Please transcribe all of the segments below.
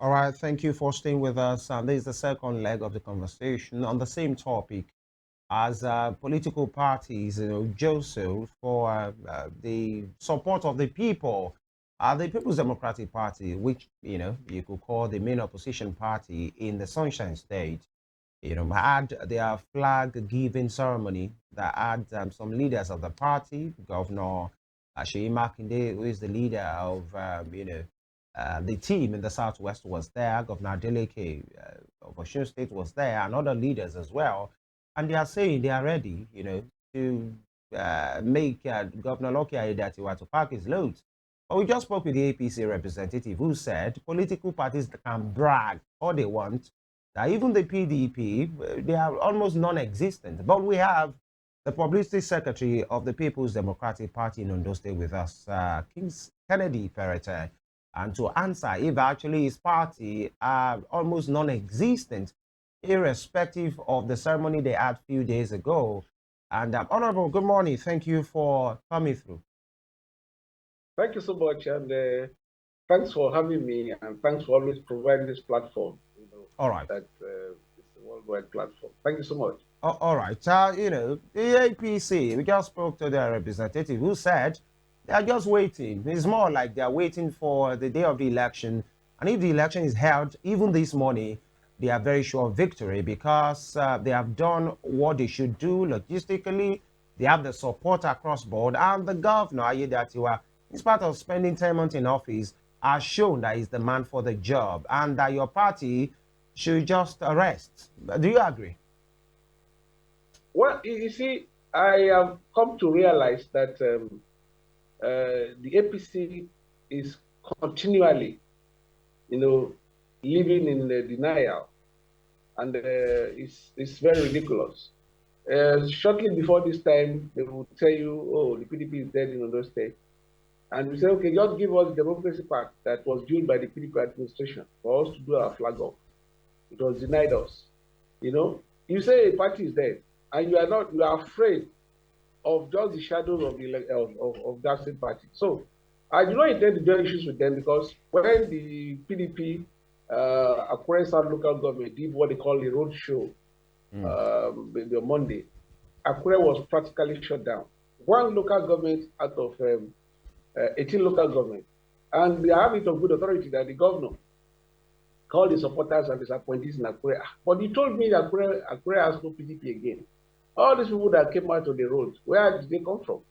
All right, thank you for staying with us. And this is the second leg of the conversation on the same topic as political parties, jostle for the support of the people. The People's Democratic Party, which, you could call the main opposition party in the Sunshine State, had their flag giving ceremony that had some leaders of the party, Governor Sheyi Makinde, who is the leader of, the team in the Southwest was there, Governor Adeleke of Osun State was there, and other leaders as well. And they are saying they are ready, to make Governor Loki Aiyedatiwa to pack his loads. But we just spoke with the APC representative who said political parties can brag all they want, that even the PDP, they are almost non-existent. But we have the publicity secretary of the People's Democratic Party in Ondo State with us, Kennedy PERETEI, and to answer if actually his party are almost non-existent, irrespective of the ceremony they had a few days ago. And Honorable, good morning. Thank you for coming through. Thank you so much, and thanks for having me, and thanks for always providing this platform. All right. That it's a worldwide platform. Thank you so much. All right. The APC, we just spoke to their representative who said they are just waiting. It's more like they are waiting for the day of the election. And if the election is held, even this morning, they are very sure of victory because they have done what they should do logistically. They have the support across board. And the governor, Aiyedatiwa, in spite of spending 10 months in office, has shown that he's the man for the job and that your party should just rest. Do you agree? Well, you see, I have come to realize that the APC is continually, living in denial, and it's very ridiculous. Shortly before this time, they will tell you, oh, the PDP is dead in Ondo State. And we say, okay, just give us the democracy pact that was due by the PDP administration for us to do our flag off. It was denied us. You say a party is dead, and you are afraid of just the shadows of that same party. So I do not intend to join issues with them because when the PDP Akure South local government did what they call a road show on Monday, Akure was practically shut down. One local government out of 18 local government, and they have it of good authority that the governor called the supporters and his appointees in Akure. But he told me that Akure has no PDP again. All these people that came out of the road, where did they come from?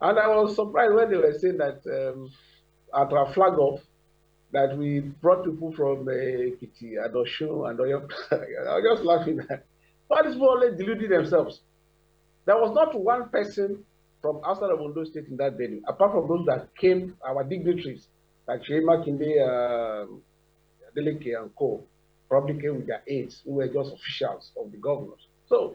And I was surprised when they were saying that at our flag off, that we brought people from Ekiti, Adosho, and Oyo. I was just laughing at all these people always deluding themselves. There was not one person from outside of Ondo State in that venue, apart from those that came, our dignitaries, like Sheyi Makinde, Adeleke, and co, probably came with their aides, who were just officials of the governors. So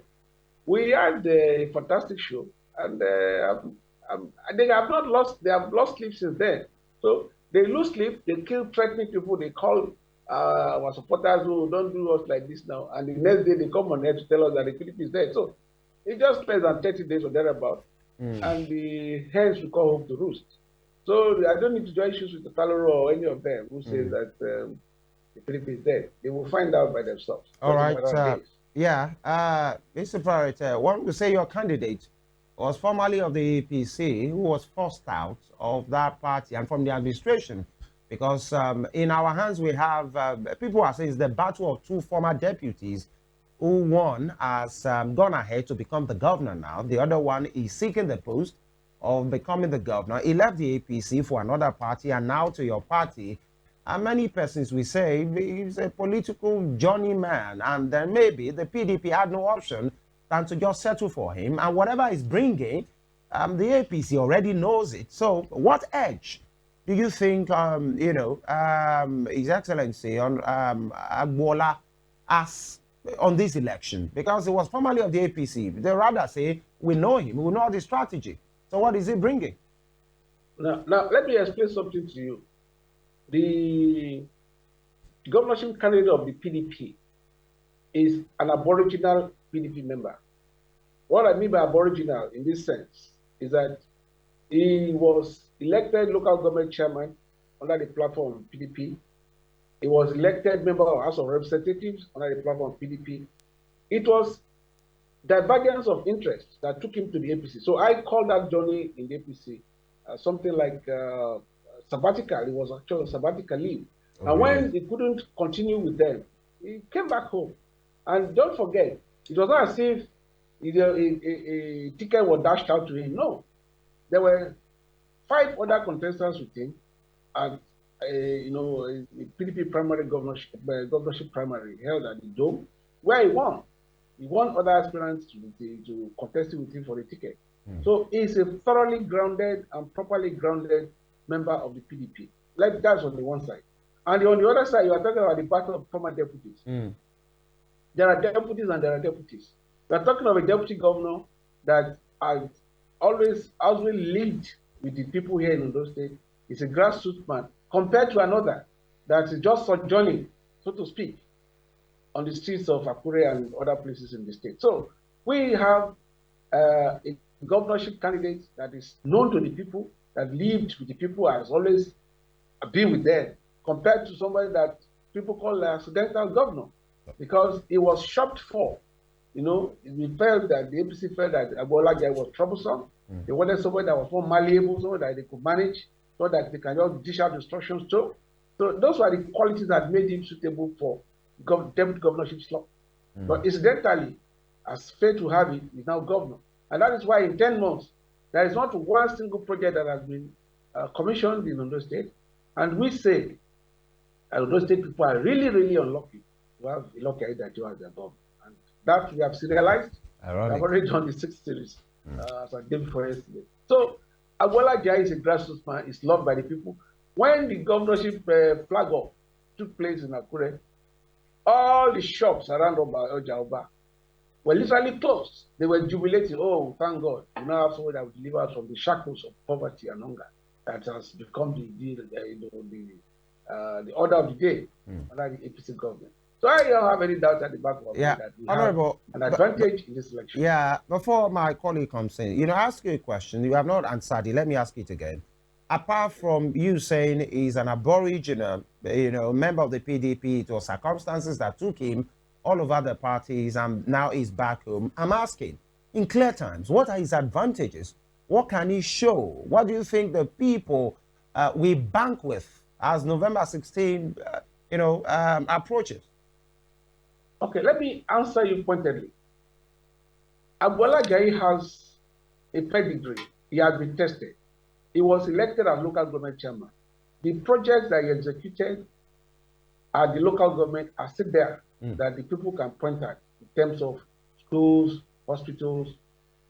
we had a fantastic show, and they have not lost. They have lost sleep since then. So they lose sleep. They kill threatening people. They call our supporters who don't do us like this now, and the next day they come on air to tell us that the PDP is dead. So it's just less than 30 days or thereabout, and the hens will come home to roost. So I don't need to join issues with the Kaloro or any of them who say that the PDP is dead. They will find out by themselves. All right. Yeah, Mr. PERETEI, one would say your candidate was formerly of the APC, who was forced out of that party and from the administration, because in our hands we have, people are saying it's the battle of two former deputies, who one has gone ahead to become the governor now. The other one is seeking the post of becoming the governor. He left the APC for another party and now to your party. And many persons will say he's a political journeyman, and then maybe the PDP had no option than to just settle for him. And whatever he's bringing, the APC already knows it. So what edge do you think, His Excellency on Agbola has on this election? Because he was formerly of the APC. They rather say, we know him, we know the strategy. So what is he bringing? Now let me explain something to you. The governorship candidate of the PDP is an aboriginal PDP member. What I mean by aboriginal in this sense is that he was elected local government chairman under the platform of PDP. He was elected member of House of Representatives under the platform of PDP. It was divergence of interest that took him to the APC. So I call that journey in the APC something like sabbatical. It was actually a sabbatical leave. Oh, and really? when he couldn't continue with them, he came back home. And don't forget, it was not as if a ticket was dashed out to him. No, there were 5 other contestants with him at a PDP primary governorship primary held at the Dome, where he won. He won other aspirants to contest with him for the ticket. So he's a thoroughly grounded and properly grounded member of the PDP. Like that's on the one side. And on the other side, you are talking about the battle of former deputies. There are deputies and there are deputies. We are talking of a deputy governor that has always lived with the people here in Ondo State. He's a grassroots man compared to another that is just sojourning, so to speak, on the streets of Akure and other places in the state. So we have a governorship candidate that is known to the people, that lived with the people, has always been with them, compared to somebody that people call an accidental governor, because he was shopped for. We felt that the APC felt that Ohiolei was troublesome. They wanted somebody that was more malleable, so that they could manage, so that they can just dish out instructions to. So those were the qualities that made him suitable for deputy governorship slot. But incidentally, as fate to have it, he's now governor. And that is why in 10 months, there is not one single project that has been commissioned in Ondo State. And we say that Ondo State people are really, really unlucky to have a lucky that you as their governor. And that we have serialized. Ironic. We have already done the 6th series as I did before yesterday. So Ohiolei is a grassroots man, is loved by the people. When the governorship flag off took place in Akure, all the shops around Oba were literally closed. They were jubilating. Oh, thank God. We now have someone that will deliver us from the shackles of poverty and hunger that has become the order of the day under the APC government. So I don't have any doubt at the back of that we have an advantage in this election. Yeah, before my colleague comes in, ask you a question. You have not answered it. Let me ask it again. Apart from you saying he's an aboriginal, member of the PDP, it was circumstances that took him all over the parties and now he's back home. I'm asking, in clear times, what are his advantages? What can he show? What do you think the people we bank with as November 16, approaches? Okay, let me answer you pointedly. Ohiolei has a pedigree. He has been tested. He was elected as local government chairman. The projects that he executed at the local government are still there that the people can point at in terms of schools, hospitals,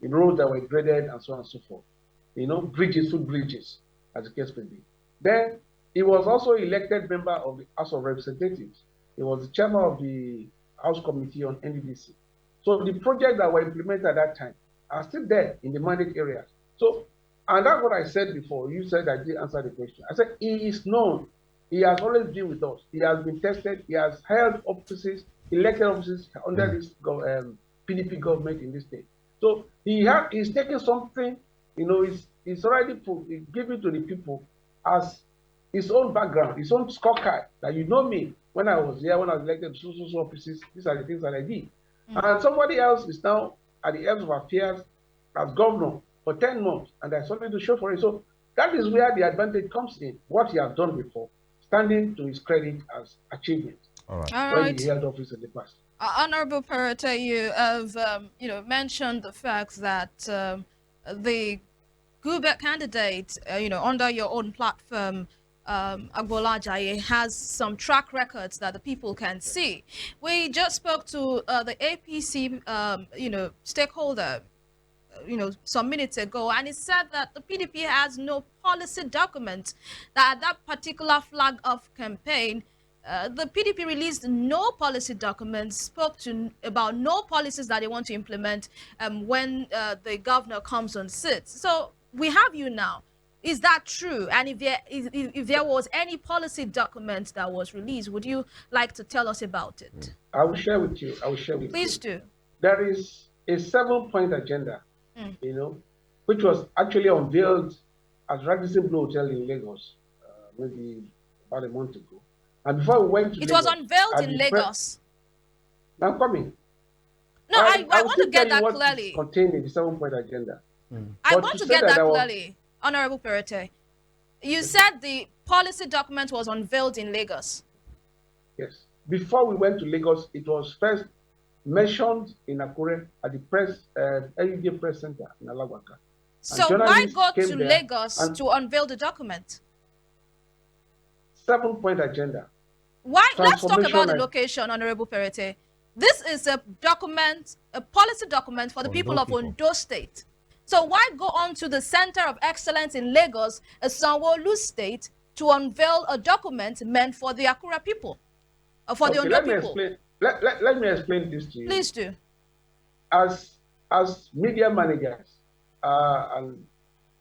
roads that were graded, and so on and so forth. Bridges, food bridges, as the case may be. Then he was also elected member of the House of Representatives. He was the chairman of the House Committee on NDDC. So the projects that were implemented at that time are still there in the mandate areas. So, and that's what I said before. You said I did answer the question. I said he is known. He has always been with us. He has been tested. He has held offices, elected offices under this PDP government in this state. So he's taken something, he's already given to the people as his own background, his own scorecard, that me when I was here, when I was elected to so offices, these are the things that I did. And somebody else is now at the head of affairs as governor for 10 months, and there's something to show for it. So that is where the advantage comes in, what he has done before, standing to his credit as achievement. All right. When he held office in the past. Honorable PERETEI, you have mentioned the fact that the Guber candidate, under your own platform, Ohiolei has some track records that the people can see. We just spoke to the APC, stakeholder, some minutes ago, and he said that the PDP has no policy document. That at that particular flag off campaign, the PDP released no policy documents, spoke about no policies that they want to implement when the governor comes on sits. So we have you now. Is that true? And if there was any policy document that was released, would you like to tell us about it? I will share with you. Please do. There is a 7-point agenda, which was actually unveiled at Radisson Blu Hotel in Lagos, maybe about a month ago. And before we went to It Lagos, was unveiled in Lagos. I'm coming. No, I will want to still get tell you that what is clearly. contained in the 7-point agenda. I But want to say get that I was, clearly, Honorable Perete. You said the policy document was unveiled in Lagos. yes. Before we went to Lagos, it was first mentioned in Akure at the LUJ Press Center in Alawaka. So why go to Lagos to unveil the document? 7-point agenda. Why? Let's talk about the location, Honorable Perete. This is a document, a policy document for the people of Ondo State. So why go on to the Center of Excellence in Lagos, a Sanwo-Olu state, to unveil a document meant for the Akura people, for the Ondo people? Let me explain this to you. Please do. As media managers and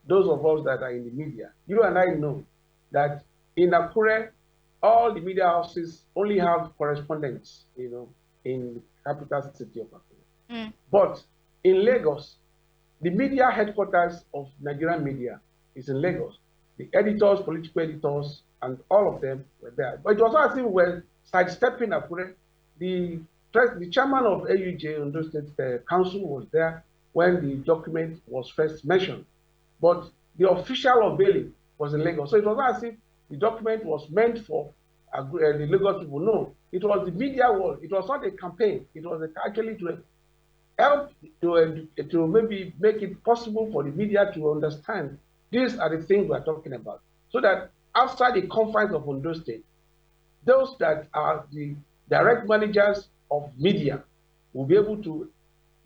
those of us that are in the media, you and I know that in Akure, all the media houses only have correspondents, in the capital city of Akure. But in Lagos, the media headquarters of Nigerian media is in Lagos. The editors, political editors, and all of them were there. But it was not as if we were sidestepping Akure. The chairman of AUJ, Ondo State Council, was there when the document was first mentioned. But the official unveiling was in Lagos. So it was not as if the document was meant for the Lagos people. No, it was the media world. It was not a campaign. It was actually to help to maybe make it possible for the media to understand these are the things we're talking about. So that outside the confines of Ondo State, those that are the direct managers of media will be able to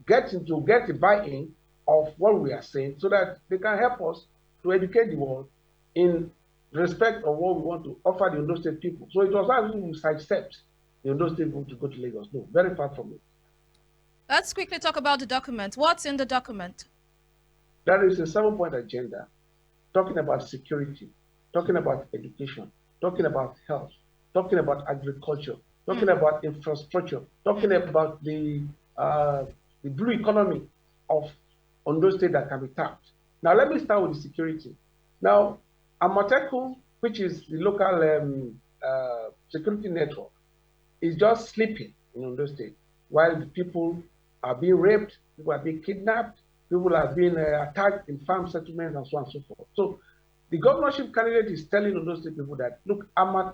get the buy-in of what we are saying so that they can help us to educate the world in respect of what we want to offer the Ondo State people. So it was not as if we sidestepped the Ondo State people to go to Lagos. No, very far from it. Let's quickly talk about the document. What's in the document? There is a 7-point agenda talking about security, talking about education, talking about health, talking about agriculture, talking about infrastructure, talking about the blue economy of Ondo State that can be tapped. Now, let me start with the security. Now, Amateku, which is the local security network, is just sleeping in Ondo State while the people are being raped, people are being kidnapped, people are being attacked in farm settlements, and so on and so forth. So the governorship candidate is telling Ondo State people that, look,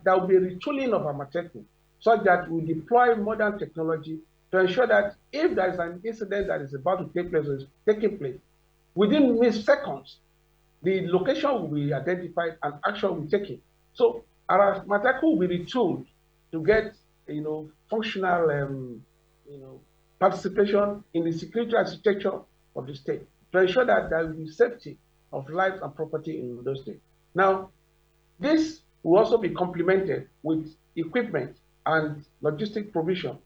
there will be a retooling of Amateku such that we deploy modern technology to ensure that if there is an incident that is about to take place or is taking place, within seconds, the location will be identified and action will be taken. So Amateku will be retooled to get, functional, participation in the security architecture of the state to ensure that there will be safety of lives and property in those states. Now, this will also be complemented with equipment and logistic provision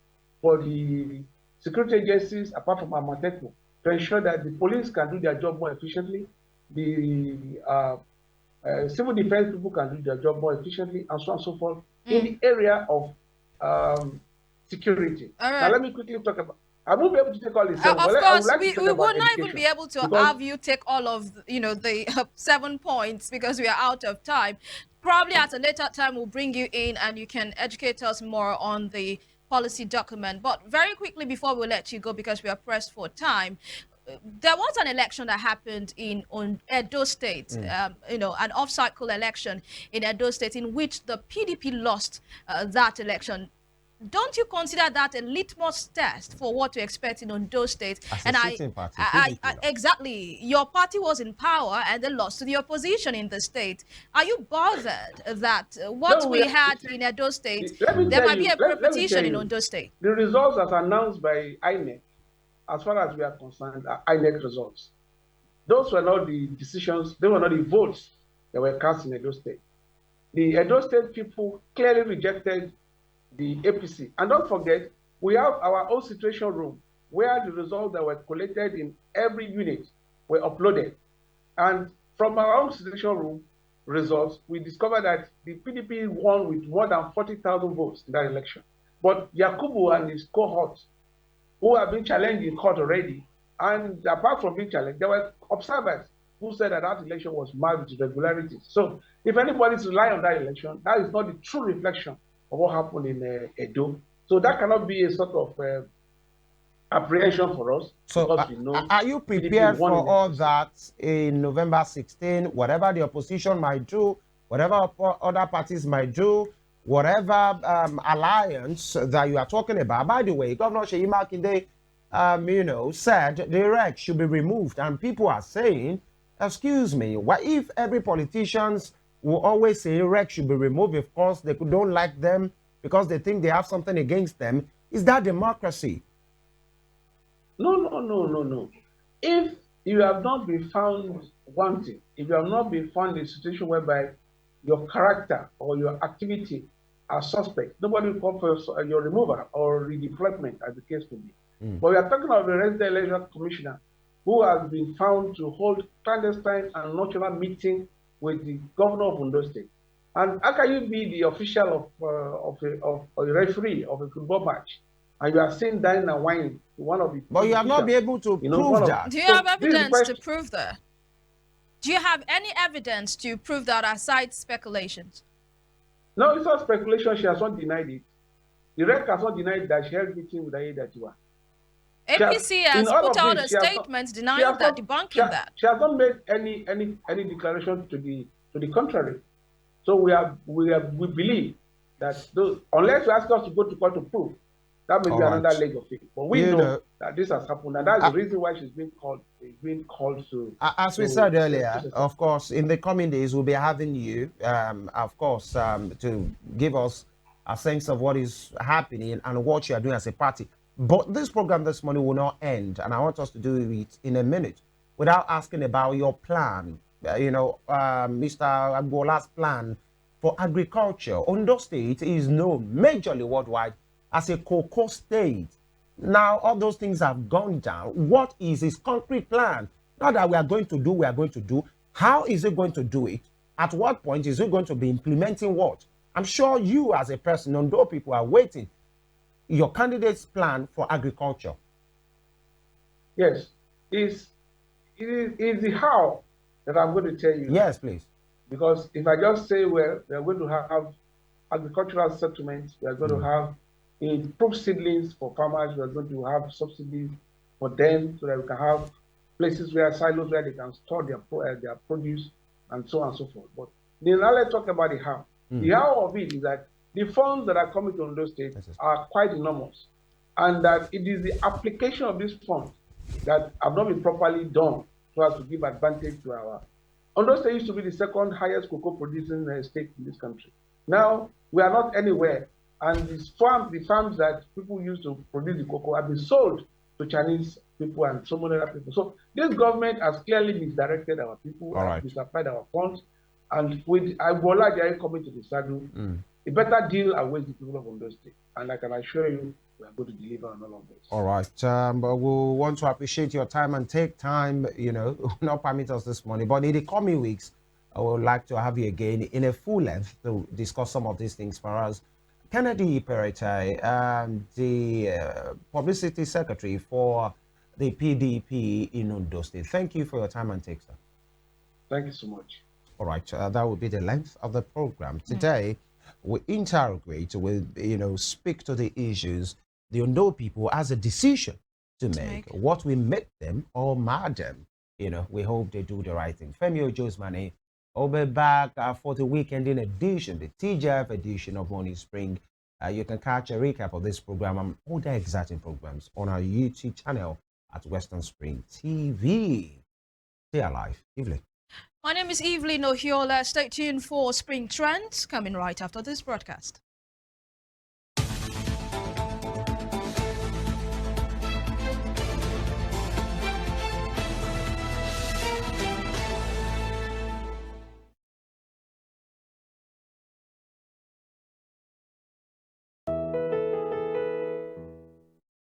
for the security agencies apart from Amateku to ensure that the police can do their job more efficiently, the civil defense people can do their job more efficiently, and so on and so forth in the area of security. All right. Now, let me quickly talk about. I won't be able to take all this. Of course, we will not even be able to have you take all of the 7 points because we are out of time. Probably at a later time, we'll bring you in and you can educate us more on the policy document. But very quickly before we let you go, because we are pressed for time, there was an election that happened in Edo State, an off-cycle election in Edo State in which the PDP lost that election. Don't you consider that a litmus test for what to expect in Ondo State? As a sitting party, exactly. Your party was in power and they lost to the opposition in the state. Are you bothered that what we had in Edo State, there might be a repetition in Ondo State? The results as announced by INEC, as far as we are concerned, are INEC results. Those were not the decisions, they were not the votes that were cast in Edo State. The Edo State people clearly rejected the APC. And don't forget, we have our own situation room where the results that were collated in every unit were uploaded. And from our own situation room results, we discovered that the PDP won with more than 40,000 votes in that election. But Yakubu and his cohorts, who have been challenged in court already, and apart from being challenged, there were observers who said that that election was marked with irregularities. So if anybody's relying on that election, that is not the true reflection of what happened in Edo. So that cannot be a sort of apprehension for us, So because we know are you PDP prepared won for in all Edo State. that in November 16, whatever the opposition might do, whatever other parties might do, whatever alliance that you are talking about? By the way, Governor Seyi Makinde, said the REC should be removed, and people are saying, excuse me, what if every politicians will always say REC should be removed because they don't like them, because they think they have something against them? Is that democracy? No. If you have not been found wanting, if you have not been found in a situation whereby your character or your activity are suspect, nobody will call for your removal or redeployment, as the case may be. But we are talking about the resident election commissioner who has been found to hold clandestine and nocturnal meeting with the governor of Ondo State. And how can you be the official of a referee of a football match, and you are seen dining and wine to one of the But you have not been able to prove that. Do you have evidence to prove that? Do you have any evidence to prove that aside speculations? No, it's not speculation. She has not denied it. The REC has not denied that she held meeting with Aiyedatiwa. APC has put out a statement denying that, debunking that. She has not made any declaration to the contrary. So we believe that unless you ask us to go to court to prove, that may be another leg of it. But we know that this has happened, and that's the reason why she's being called to. As we said earlier, of course, in the coming days we'll be having you, of course, to give us a sense of what is happening and what you are doing as a party. But this program this morning will not end, and I want us to do it in a minute without asking about your plan. Mr. Agbolah's plan for agriculture. Ondo State is known majorly worldwide as a cocoa state. Now, all those things have gone down. What is his concrete plan? Not that we are going to do. How is he going to do it? At what point is he going to be implementing what? I'm sure you as a person, Ondo people are waiting. Your candidate's plan for agriculture. Yes, is the how that I'm going to tell you. Yes, please. Because if I just say, well, we are going to have agricultural settlements, we are going to have improved seedlings for farmers, we are going to have subsidies for them so that we can have places silos where they can store their produce and so on and so forth. But now let's talk about the how. The how of it is that the funds that are coming to Ondo State are quite enormous, and that it is the application of these funds that have not been properly done so as to give advantage to our. Ondo State used to be the second highest cocoa producing state in this country. Now we are not anywhere, and the farms that people use to produce the cocoa have been sold to Chinese people and so many other people. So this government has clearly misdirected our people, misapplied our funds, and with Agbolah coming to the saddle, a better deal awaits the people of Ondo State, and I can assure you we are going to deliver on all of this. All right, but we want to appreciate your time and take time, not permit us this morning, but in the coming weeks, I would like to have you again in a full length to discuss some of these things for us. Kennedy PERETEI, the publicity secretary for the PDP in Ondo State. Thank you for your time and take, sir. Thank you so much. All right, that will be the length of the program. Today, we interrogate, we speak to the issues the Ondo people has a decision to make. What will make them or mad them. We hope they do the right thing. Femi Ojo's money. I'll be back for the weekend in edition, the TGF edition of Morning Spring. You can catch a recap of this program and other exciting programs on our YouTube channel at Western Spring TV. Stay alive. EVELYN. My name is EVELYN OHIOLEI. Stay tuned for Spring Trends coming right after this broadcast.